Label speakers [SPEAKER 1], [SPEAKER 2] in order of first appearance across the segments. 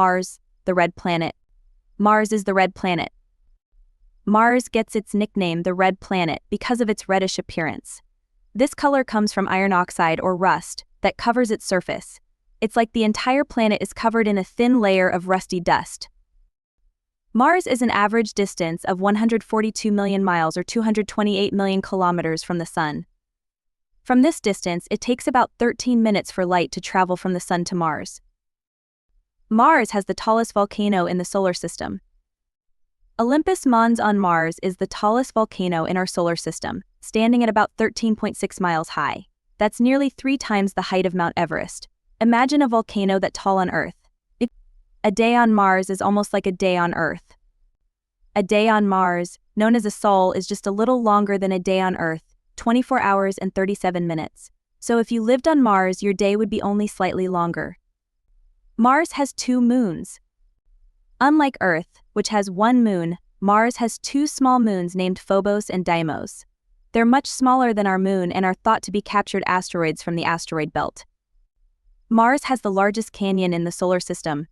[SPEAKER 1] Mars, the red planet. Mars is the red planet. Mars gets its nickname the red planet because of its reddish appearance. This color comes from iron oxide or rust that covers its surface. It's like the entire planet is covered in a thin layer of rusty dust. Mars is an average distance of 142 million miles or 228 million kilometers from the Sun. From this distance, it takes about 13 minutes for light to travel from the Sun to Mars. Mars has the tallest volcano in the solar system. Olympus Mons on Mars is the tallest volcano in our solar system, standing at about 13.6 miles high. That's nearly 3 times the height of Mount Everest. Imagine a volcano that tall on Earth. A day on Mars is almost like a day on Earth. A day on Mars, known as a sol, is just a little longer than a day on Earth, 24 hours and 37 minutes. So if you lived on Mars, your day would be only slightly longer. Mars has 2 moons. Unlike Earth, which has 1 moon, Mars has 2 small moons named Phobos and Deimos. They're much smaller than our moon and are thought to be captured asteroids from the asteroid belt. Mars has the largest canyon in the solar system.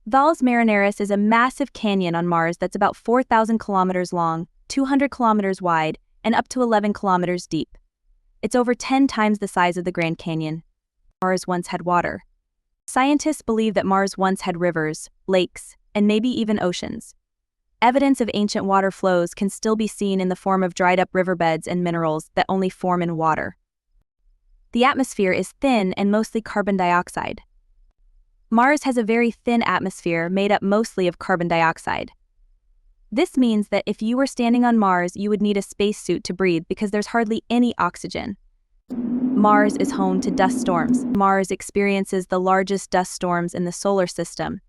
[SPEAKER 1] Valles Marineris is a massive canyon on Mars that's about 4,000 kilometers long, 200 kilometers wide, and up to 11 kilometers deep. It's over 10 times the size of the Grand Canyon. Mars once had water. Scientists believe that Mars once had rivers, lakes, and maybe even oceans. Evidence of ancient water flows can still be seen in the form of dried-up riverbeds and minerals that only form in water. The atmosphere is thin and mostly carbon dioxide. Mars has a very thin atmosphere made up mostly of carbon dioxide. This means that if you were standing on Mars, you would need a spacesuit to breathe because there's hardly any oxygen. Mars is home to dust storms. Mars experiences the largest dust storms in the solar system.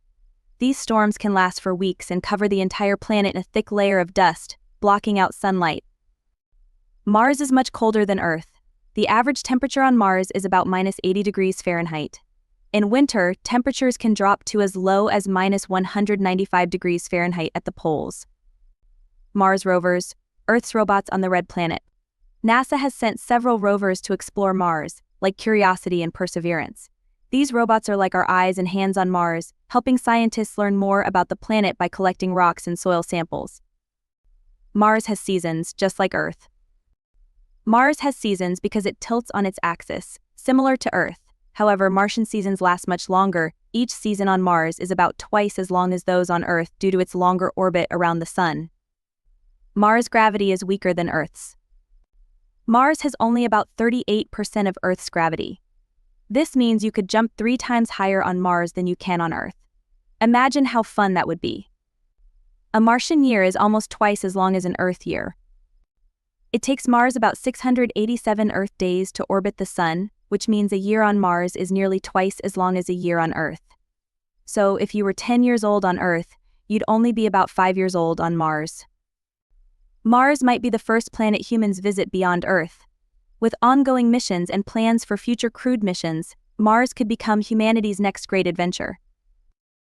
[SPEAKER 1] These storms can last for weeks and cover the entire planet in a thick layer of dust, blocking out sunlight. Mars is much colder than Earth. The average temperature on Mars is about -80 degrees Fahrenheit. In winter, temperatures can drop to as low as -195 degrees Fahrenheit at the poles. Mars rovers, Earth's robots on the red planet. NASA has sent several rovers to explore Mars, like Curiosity and Perseverance. These robots are like our eyes and hands on Mars, helping scientists learn more about the planet by collecting rocks and soil samples. Mars has seasons, just like Earth. Mars has seasons because it tilts on its axis, similar to Earth. However, Martian seasons last much longer. Each season on Mars is about twice as long as those on Earth due to its longer orbit around the Sun. Mars' gravity is weaker than Earth's. Mars has only about 38% of Earth's gravity. This means you could jump 3 times higher on Mars than you can on Earth. Imagine how fun that would be. A Martian year is almost twice as long as an Earth year. It takes Mars about 687 Earth days to orbit the Sun, which means a year on Mars is nearly twice as long as a year on Earth. So if you were 10 years old on Earth, you'd only be about 5 years old on Mars. Mars might be the first planet humans visit beyond Earth. With ongoing missions and plans for future crewed missions, Mars could become humanity's next great adventure.